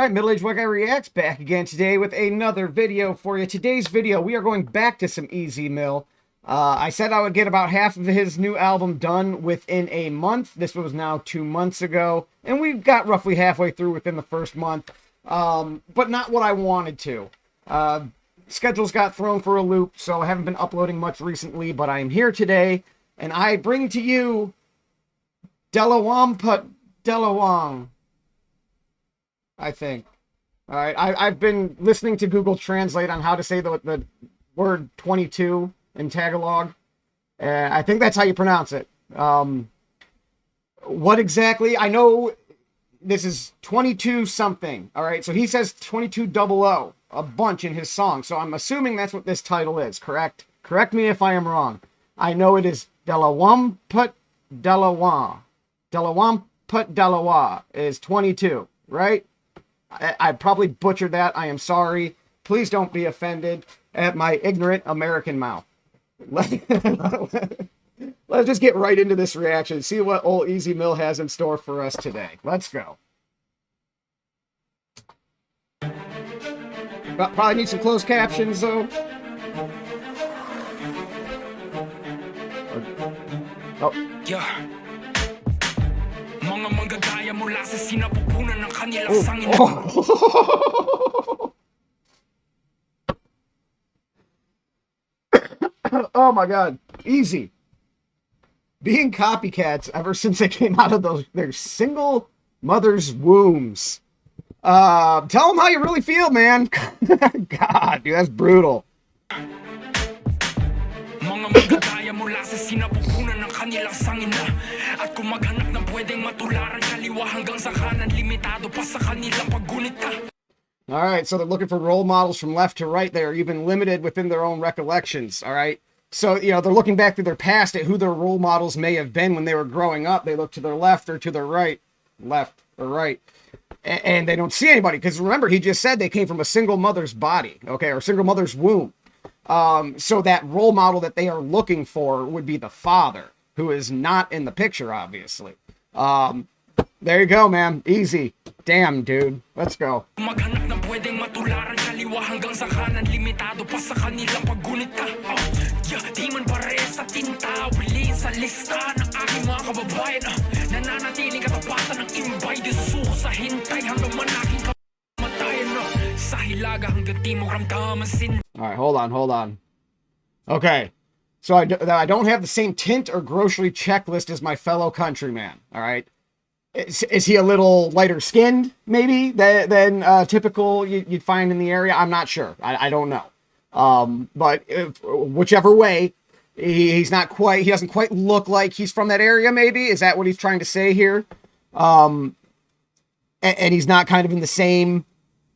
Alright, Middle-Aged White Guy Reacts back again today with another video for you. Today's video, we are going back to some Easy Mill. I said I would get about half of his new album done within a month. This was now 2 months ago, and we got roughly halfway through within the first month, but not what I wanted to. Schedules got thrown for a loop, so I haven't been uploading much recently, but I am here today, and I bring to you Dalawampu't Dalawang, I think. All right, I've been listening to Google Translate on how to say the word 22 in Tagalog, and I think that's how you pronounce it. What exactly? I know this is 22 something. All right, so he says 2200 a bunch in his song, so I'm assuming that's what this title is. Correct me if I am wrong. I know it is Dalawampu't Dalawang. Dalawampu't Dalawang is 22, right? I probably butchered that. I am sorry. Please don't be offended at my ignorant American mouth. Let's just get right into this reaction. See what old Easy Mill has in store for us today. Let's go. Probably need some closed captions, though. Oh. Yeah. Mga manggagaya mula sa sinapupunan ng kanilang sangin. Oh my god. Easy. Being copycats ever since they came out of their single mother's wombs. Tell them how you really feel, man. God, dude, that's brutal. Mga manggagaya mula sa sinapupunan ng kanilang sangin na at kung maghanap ng pwedeng matularan kaliwa hanggang sa kanan limitado pa sa kanilang paggunit ka. All right, so they're looking for role models from left to right. They are even limited within their own recollections, all right? So, you know, they're looking back through their past at who their role models may have been when they were growing up. They look to their left or to their right, and they don't see anybody. Because remember, he just said they came from a single mother's body, okay, or single mother's womb. So that role model that they are looking for would be the father, who is not in the picture, obviously. There you go, man. Easy. Damn, dude. Let's go. Maghanap ng pwedeng matularan kaliwa hanggang sa kanan limitado pa sa kanilang paggunit ka. Di man parehas sa tinta uli sa lista ng aking mga kababayan. Nananatiling katapatan ng imbay disuko sa hintay hanggang manaking kamatayan. Sa hilaga hanggang timog ramdaman sin. All right, hold on. Okay. So I don't have the same tint or grocery checklist as my fellow countryman. All right. Is he a little lighter skinned, maybe, than typical you'd find in the area? I'm not sure. I don't know. But whichever way, he doesn't quite look like he's from that area, maybe. Is that what he's trying to say here? And he's not kind of in the same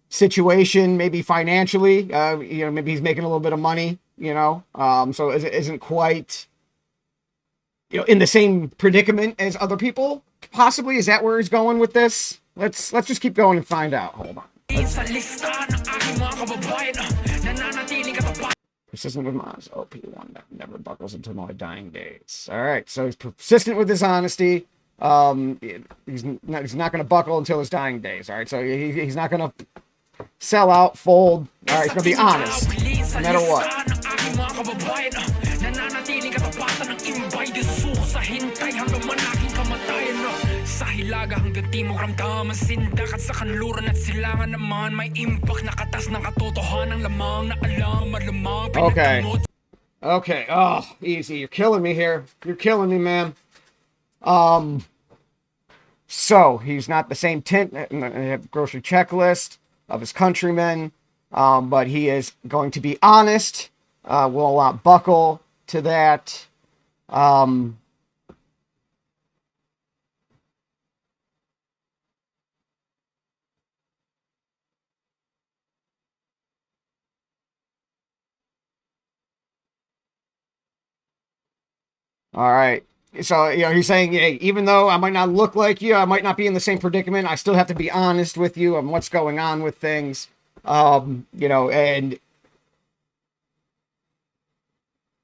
situation, maybe financially. You know, maybe he's making a little bit of money, you know. So it isn't quite, you know, in the same predicament as other people. Possibly, is that where he's going with this? Let's just keep going and find out. Hold on. Persistent with my OP1 that never buckles until my dying days. All right, so he's persistent with his honesty. He's not going to buckle until his dying days. All right, so he's not going to sell out, fold. All right, he's going to be honest, no matter what. Sa hilaga hanggang timog ramdaman sindak at sa kanluran at silangan naman may impact na katas ng katotohanan lamang na alam malamang. Okay, oh, easy. You're killing me here. You're killing me, man. So he's not the same tint grocery checklist of his countrymen, but he is going to be honest, will not buckle to that. All right. So, you know, he's saying, hey, even though I might not look like you, I might not be in the same predicament, I still have to be honest with you on what's going on with things. You know, and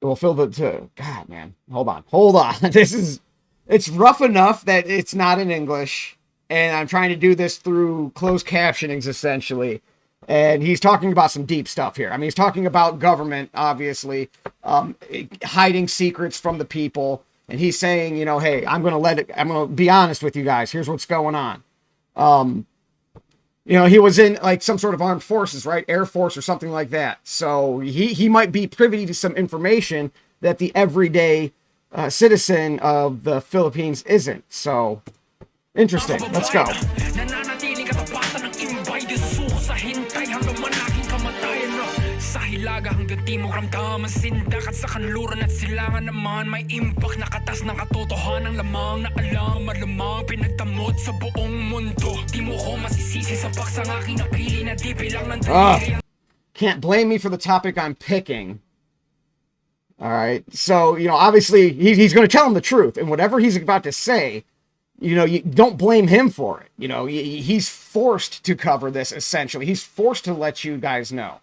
we'll fill God, man, hold on. It's rough enough that it's not in English. and I'm trying to do this through closed captionings, essentially. And he's talking about some deep stuff here. I mean, he's talking about government, obviously, hiding secrets from the people. And he's saying, you know, hey, I'm going to be honest with you guys. Here's what's going on. You know, he was in like some sort of armed forces, right? Air Force or something like that. So he might be privy to some information that the everyday citizen of the Philippines isn't. So interesting. Let's go. Sa hilaga hanggang timog ramdaman sindak at sa kanluran at silangan naman may impact na katas ng katotohanan lamang na alam malamang pinagdamot sa buong mundo. Di mo ko masisisi sa paksang aking napili na di bilang ng daliri. Can't blame me for the topic I'm picking. All right. So, you know, obviously he's going to tell him the truth, and whatever he's about to say, you know, you don't blame him for it. You know, he's forced to cover this, essentially. He's forced to let you guys know.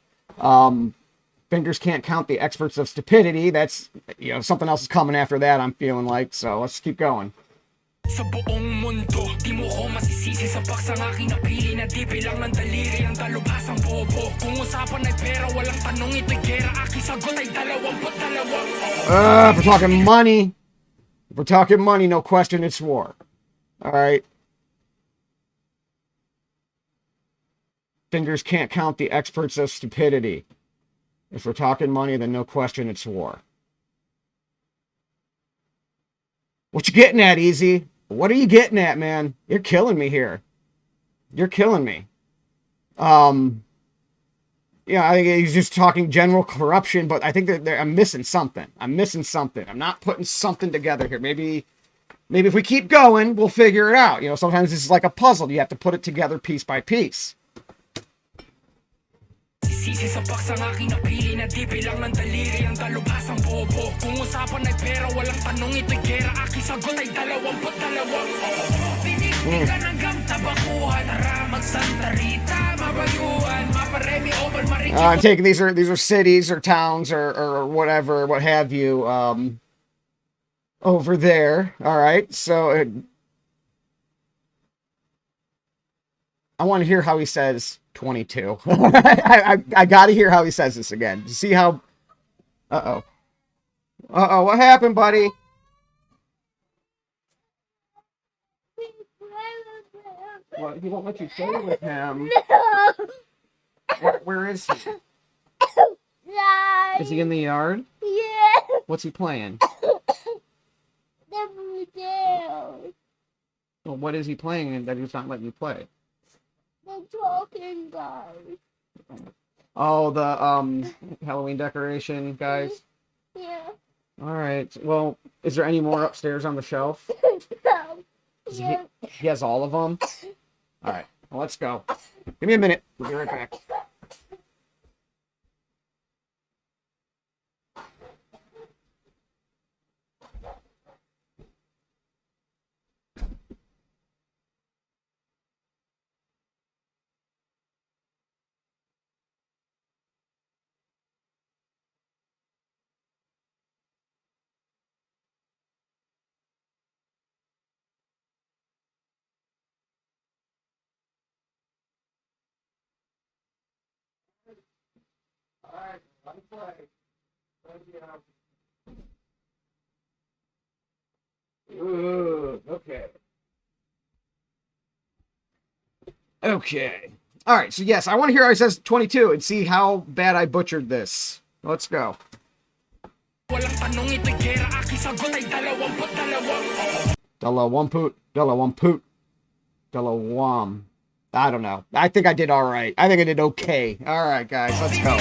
Fingers can't count the experts of stupidity. That's, you know, something else is coming after that, I'm feeling like. So let's keep going. Sa buong mundo, di mo ko masisisi sa paksang aking napili na di bilang ng daliri ang dalubhasang bobo. Kung usapan ay pera, walang tanong ito'y gera. Aking sagot ay 22. If we're talking money, no question, it's war. All right. Fingers can't count the experts of stupidity. If we're talking money, then no question, it's war. What you getting at, Easy? What are you getting at, man? You're killing me here. You're killing me. Yeah, I think he's just talking general corruption, but I think that I'm missing something. I'm not putting something together here. Maybe if we keep going, we'll figure it out. You know, sometimes this is like a puzzle. You have to put it together piece by piece. Sisi sa paksang aking napili na di bilang ng daliri ang dalubhasang bobo. Kung usapan ay pera, walang tanong ito'y gera. Aking sagot ay 22. Pinigtigan ng gamtabakuhan, hara magsandarita, mabayuan, maparemi, open, marikyo. I'm taking these are cities or towns or whatever, what have you, over there. All right, so I want to hear how he says 22. I got to hear how he says this again. To see how... Uh-oh. What happened, buddy? Well, he won't let you play with him. Where is he? Is he in the yard? Yeah. What's he playing? The video. Well, what is he playing that he's not letting you play? The talking guy. Oh, the Halloween decoration guys? Yeah. Alright, well, is there any more upstairs on the shelf? Yeah. He has all of them? Alright, well, let's go. Give me a minute. We'll be right back. Alright, let me play. Ooh, okay. Okay. Alright, so yes, I want to hear how he says 22 and see how bad I butchered this. Let's go. Dalawampu't Dalawang. I don't know. I think I did all right. I think I did okay. All right, guys, let's go.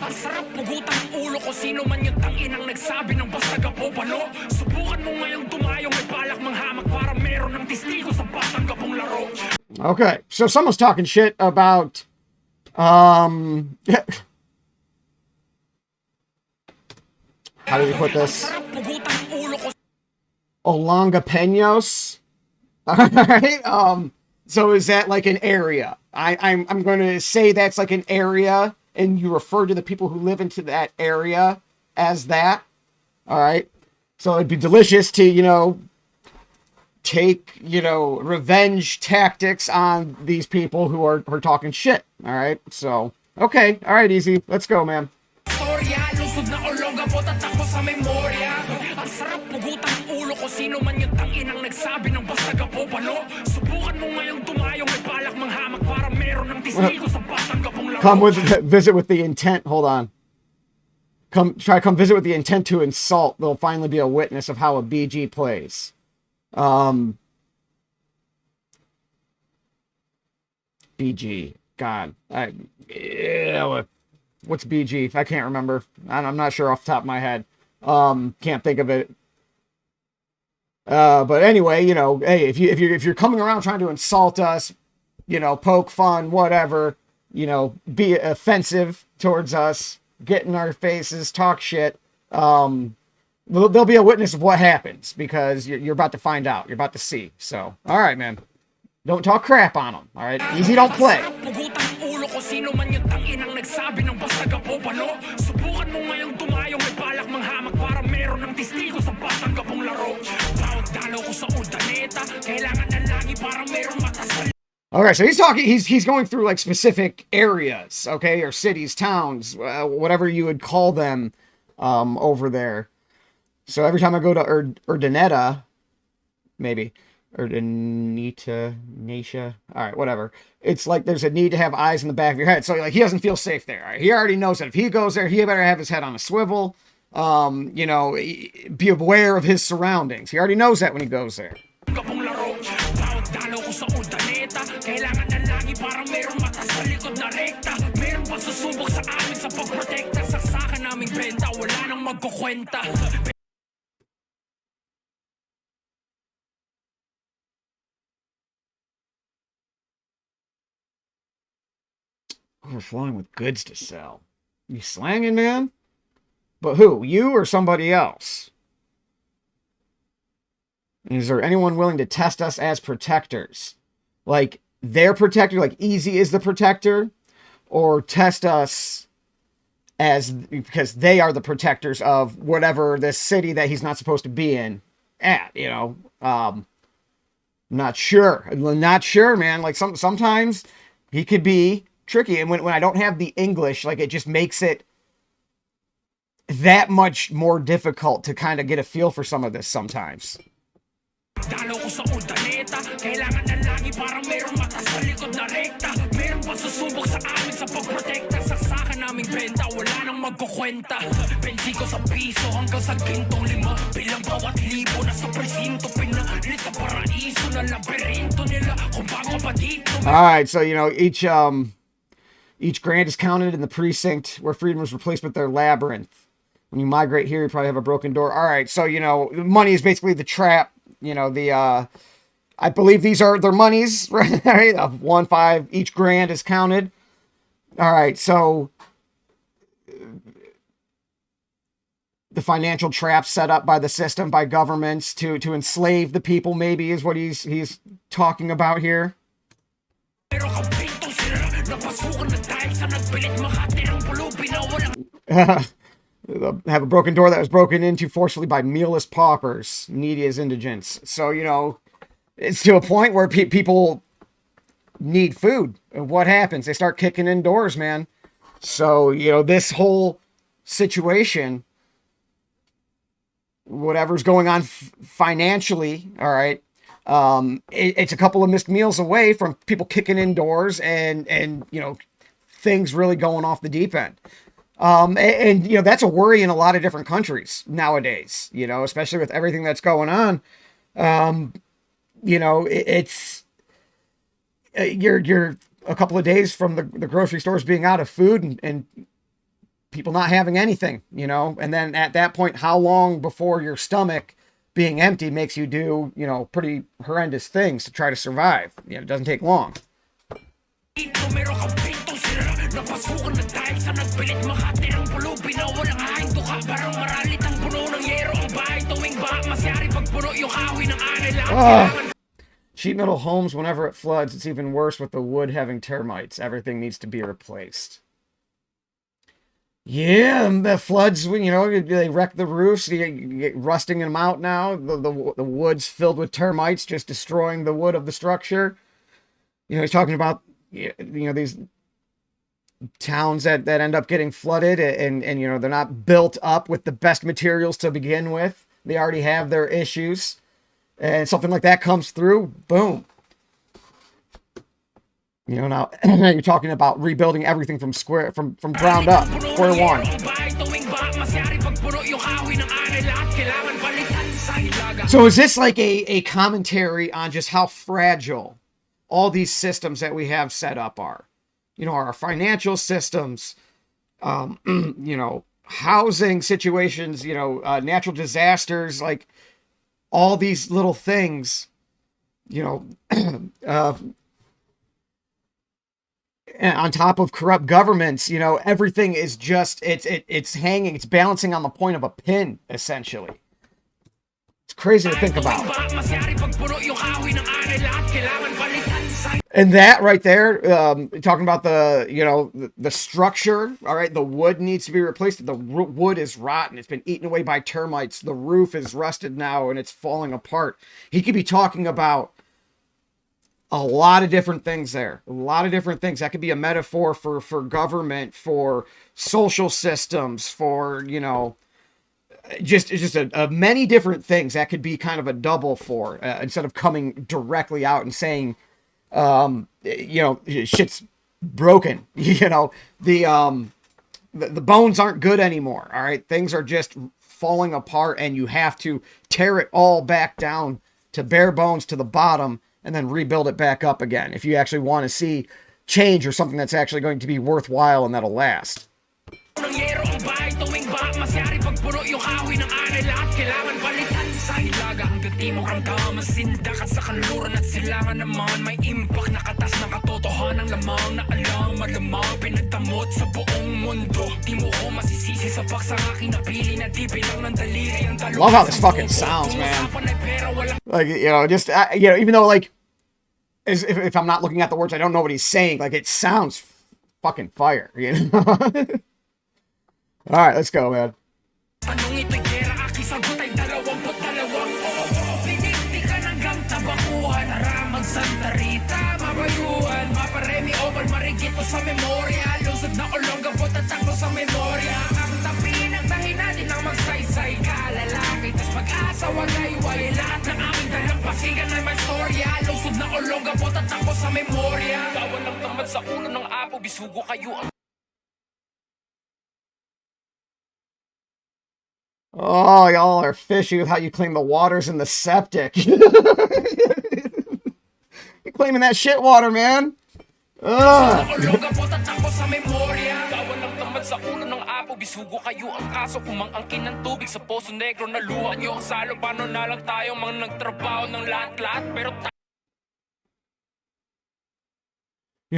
Ang sarap pugutan ng ulo ko sino man yung tanginang nagsabi ng basta gapo-pano. Subukan mo ngayong tumayong may balak manghamak para meron ng testigo sa batang gapong laro. Okay, so someone's talking shit about how do we put this? Olongapeños. All right. So is that like an area? I'm going to say that's like an area, and you refer to the people who live into that area as that. All right. So it'd be delicious to, take, revenge tactics on these people who are talking shit. All right. So, okay. All right, easy. Let's go, man. Visit with the intent. Hold on. Come visit with the intent to insult. They'll finally be a witness of how a BG plays. BG. God. What's BG? I can't remember. I'm not sure off the top of my head. Can't think of it. But anyway, hey, if you're coming around trying to insult us, poke fun, whatever, be offensive towards us, get in our faces, talk shit, there'll be a witness of what happens, because you're about to find out. You're about to see. So, all right, man. Don't talk crap on them. All right, easy, don't play. Okay, so he's talking. He's going through like specific areas, okay, or cities, towns, whatever you would call them, over there. So every time I go to Urdaneta, maybe. Nasha. All right, whatever. It's like there's a need to have eyes in the back of your head. So like he doesn't feel safe there. Right? He already knows that if he goes there, he better have his head on a swivel. Be aware of his surroundings. He already knows that when he goes there. Overflowing with goods to sell. You slanging, man? But who? You or somebody else? Is there anyone willing to test us as protectors? Like, their protector, like Easy is the protector? Or test us as, because they are the protectors of whatever this city that he's not supposed to be in at, Not sure. Not sure, man. Like, sometimes he could be tricky, and when I don't have the English, like, it just makes it that much more difficult to kind of get a feel for some of this sometimes. Alright, so each grand is counted in the precinct where freedom is replaced with their labyrinth. When you migrate here, you probably have a broken door. All right, so, money is basically the trap. I believe these are their monies, right? Of 1, 5, each grand is counted. All right, so the financial trap set up by the system, by governments to enslave the people, maybe, is what he's talking about here. Have a broken door that was broken into forcibly by mealless paupers, needy as indigents. So, it's to a point where people need food. And what happens? They start kicking in doors, man. So, this whole situation, whatever's going on financially, all right, it's a couple of missed meals away from people kicking in doors and things really going off the deep end. And that's a worry in a lot of different countries nowadays, especially with everything that's going on. It's you're a couple of days from the grocery stores being out of food and people not having anything, and then at that point, how long before your stomach being empty makes you do, pretty horrendous things to try to survive. It doesn't take long. Napasukan na dahil sa nagpilit makati ng pulubi na walang haing tuka. Parang maralit ang puno ng yero ang bahay tuwing baha masyari. Cheap metal homes, whenever it floods, it's even worse with the wood having termites. Everything needs to be replaced. Yeah, the floods, you know, they wreck the roofs, you get rusting them out now. The wood's filled with termites, just destroying the wood of the structure. You know, he's talking about, you know, these towns that end up getting flooded and, you know, they're not built up with the best materials to begin with. They already have their issues. And something like that comes through, boom. You know, now you're talking about rebuilding everything from ground up, square one. So is this like a commentary on just how fragile all these systems that we have set up are? You know, our financial systems, you know, housing situations, you know, natural disasters, like all these little things, you know, on top of corrupt governments, you know, everything is just, it's hanging, it's balancing on the point of a pin, essentially. It's crazy to think about. And that right there, talking about the, you know, the structure, all right, the wood needs to be replaced. The wood is rotten. It's been eaten away by termites. The roof is rusted now and it's falling apart. He could be talking about a lot of different things there. A lot of different things. That could be a metaphor for government, for social systems, for, you know, just a many different things. That could be kind of a double for, instead of coming directly out and saying, you know, shit's broken. You know, the bones aren't good anymore. All right. Things are just falling apart and you have to tear it all back down to bare bones to the bottom and then rebuild it back up again if you actually want to see change or something that's actually going to be worthwhile and that'll last. Love how this fucking sounds, man. Like, you know, just, you know, even though, like, if I'm not looking at the words, I don't know what he's saying. Like, it sounds fucking fire, you know? All right, let's go, man. Oh, y'all are fishy with how you claim the water's in the septic. You're claiming that shit water, man. You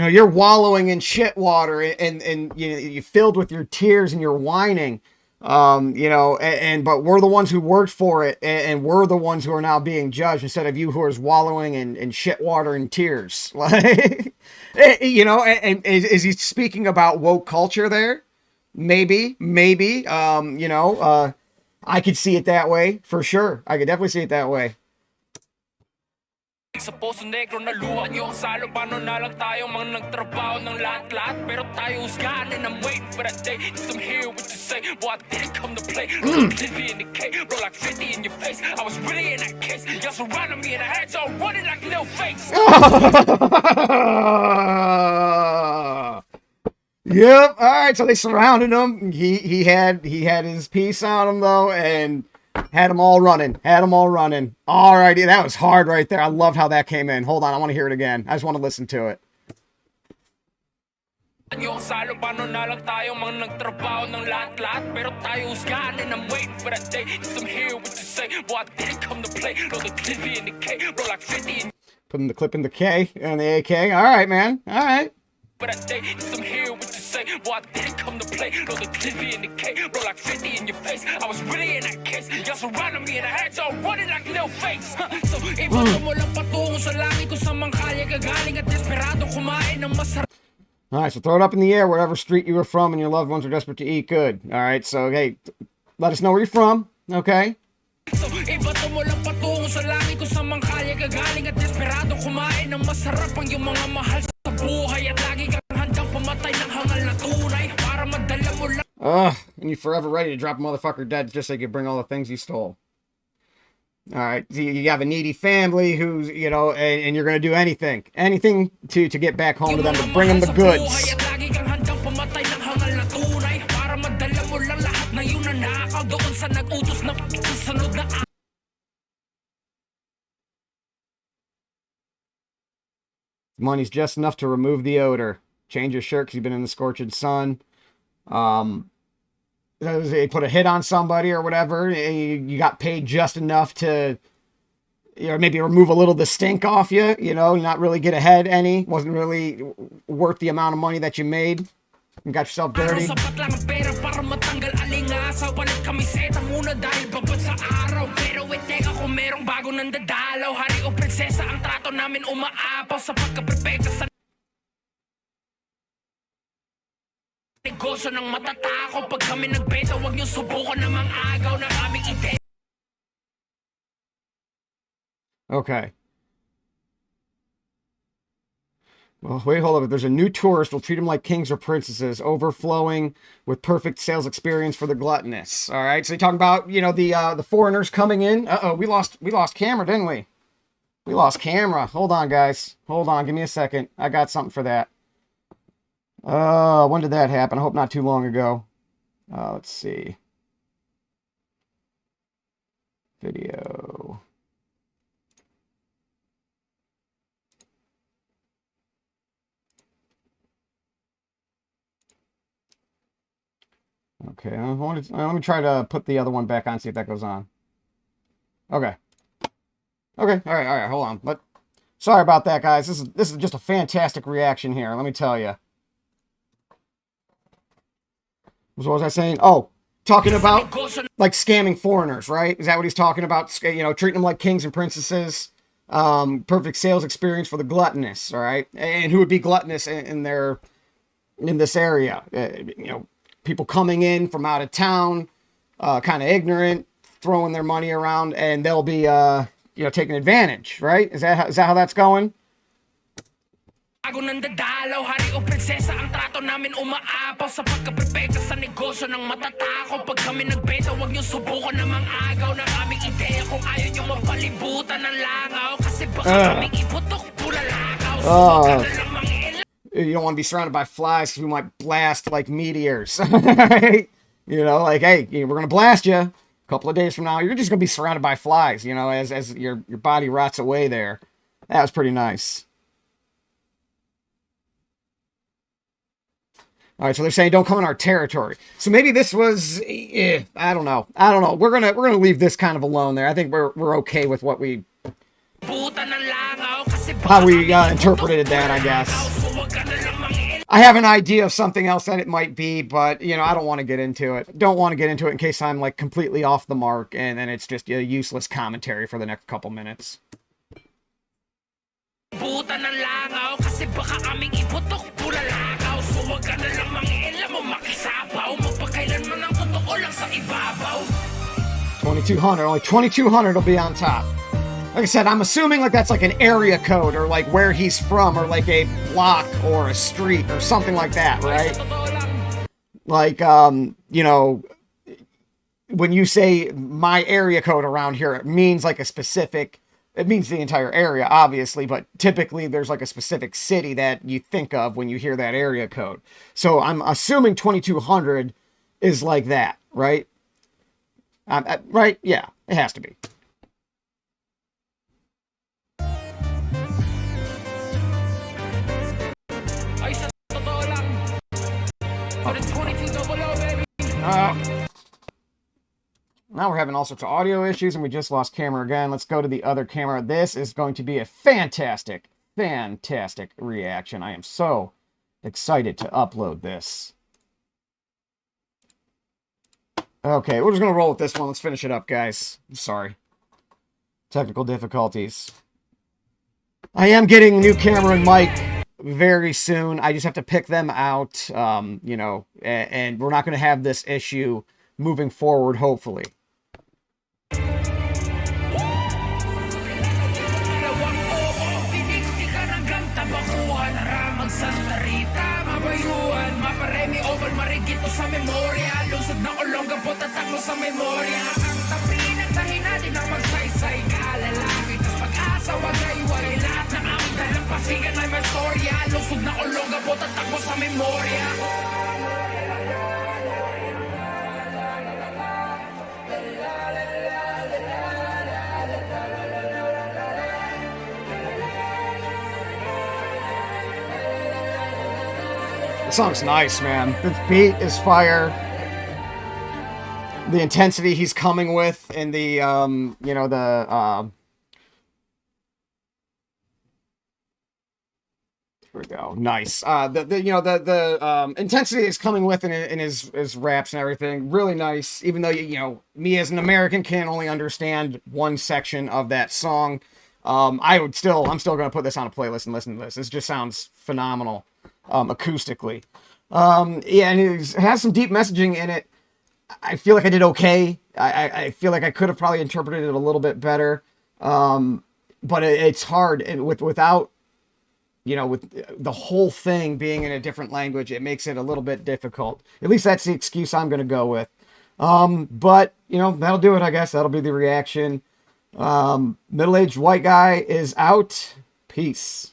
know, you're wallowing in shit water and you're filled with your tears and you're whining. You know, but we're the ones who worked for it, and we're the ones who are now being judged instead of you who are wallowing in shit water and tears. Like, you know, and is he speaking about woke culture there? Maybe, you know, I could see it that way for sure. I could definitely see it that way. Sa poso negro na luha nyo salo paano na lang tayo mga nagtrabaho ng lahat-lahat pero tayo husgahan and I'm waiting for that day cause I'm here what you say boy I didn't come to play Living in the K roll like 50 in your face I was really in that case y'all surrounded me and I had y'all running like little fakes. Yep. All right, so they surrounded him. He had his piece on him though and had them all running. Alrighty, that was hard right there. I loved how that came in. Hold on, I want to hear it again. I just want to listen to it. Yung salo paano na lang tayo mga nagtrabaho ng lahat-lahat pero tayo husgahan and I'm waiting for that day cause I'm here what you say boy I didn't come to play roll the clip in the K roll like 50 in... Putting the clip in the K and the AK. Alright, man. Alright. For that day cause I'm here what you say boy I didn't come to play roll the clip in the K roll like 50 in your face I was really in that case y'all surrounded me and I had y'all running like fakes. So iboto mo lang patungo sa langit kung sa mga kalye gagaling at desperado kumain ng masarap. All right, so throw it up in the air, whatever street you were from and your loved ones are desperate to eat. Good. All right, so, hey, let us know where you're from, okay? So iboto mo lang patungo sa langit kung sa mga kalye gagaling at desperado kumain ng masarap ang iyong mga mahal sa buhay at lagi kang handang pumatay ng hangal na tunay para madala mo lang. And you're forever ready to drop a motherfucker dead just so you can bring all the things you stole. All right, so you have a needy family who's, you know, and you're going to do anything to get back home to them, to bring them the goods. Money's just enough to remove the odor. Change your shirt because you've been in the scorching sun. They put a hit on somebody or whatever. You got paid just enough to, you know, maybe remove a little of the stink off you, you know, not really get ahead any. Wasn't really worth the amount of money that you made. You got yourself dirty. Negosyo ng matatakaw pag kami nagbenta, wag niyo subukan ng mga agaw na aming ide. Okay. Well, wait, hold up. If there's a new tourist, we'll treat them like kings or princesses, overflowing with perfect sales experience for the gluttonous. All right. So you're talking about, you know, the foreigners coming in. Uh-oh, we lost camera, didn't we? We lost camera. Hold on, guys. Hold on. Give me a second. I got something for that. When did that happen? I hope not too long ago. Let's see. Video. Okay, let me try to put the other one back on, see if that goes on. Okay. Okay, all right, hold on. Sorry about that, guys. This is just a fantastic reaction here, let me tell you. What was I saying? Oh, talking about, like, scamming foreigners, right? Is that what he's talking about? You know, treating them like kings and princesses. Perfect sales experience for the gluttonous, all right? And who would be gluttonous in this area? You know, people coming in from out of town, kind of ignorant, throwing their money around, and they'll be, you know, taking advantage, right? Is that how that's going? Ako nang dadalaw, hari o prinsesa, ang trato namin umaapaw sa pagkaperpekta sa negosyo ng matatakaw. Pag kami nagbenta, wag niyo subukan ng mga agaw na aming ideya kung ayaw niyo mapalibutan ng langaw. Kasi baka kaming iputok, pulalakaw. Subukan na lang mga ilaw. You don't want to be surrounded by flies because we might blast like meteors. Right? You know, like, hey, we're going to blast you. A couple of days from now, you're just going to be surrounded by flies, you know, as your body rots away there. That was pretty nice. All right, so they're saying don't come in our territory. So maybe this was, I don't know. We're gonna leave this kind of alone there. I think we're okay with what how we interpreted that, I guess. I have an idea of something else that it might be, but you know, I don't want to get into it. Don't want to get into it in case I'm like completely off the mark, and then it's just a useless commentary for the next couple minutes. $2,200. Only $2,200 will be on top. Like I said, I'm assuming like that's like an area code or like where he's from or like a block or a street or something like that, right? Like, you know, when you say my area code around here, it means like a specific, it means the entire area, obviously, but typically there's like a specific city that you think of when you hear that area code. So I'm assuming 2200 is like that, right? Right? Yeah, it has to be. Now we're having all sorts of audio issues, and we just lost camera again. Let's go to the other camera. This is going to be a fantastic reaction. I am so excited to upload this. Okay, we're just going to roll with this one. Let's finish it up, guys. I'm sorry. Technical difficulties. I am getting a new camera and mic very soon. I just have to pick them out, you know, and we're not going to have this issue moving forward, hopefully. The song's nice, man. The beat is fire. The intensity he's coming with, and the you know, the here we go. Nice. The intensity is coming with in his raps and everything. Really nice. Even though you know, me as an American can only understand one section of that song. I'm still gonna put this on a playlist and listen to this. This just sounds phenomenal, acoustically. Yeah, and it has some deep messaging in it. I feel like I did okay. I feel like I could have probably interpreted it a little bit better. But it's hard, and without, you know, with the whole thing being in a different language, it makes it a little bit difficult. At least that's the excuse I'm going to go with. But, you know, that'll do it, I guess. That'll be the reaction. Middle-aged white guy is out. Peace.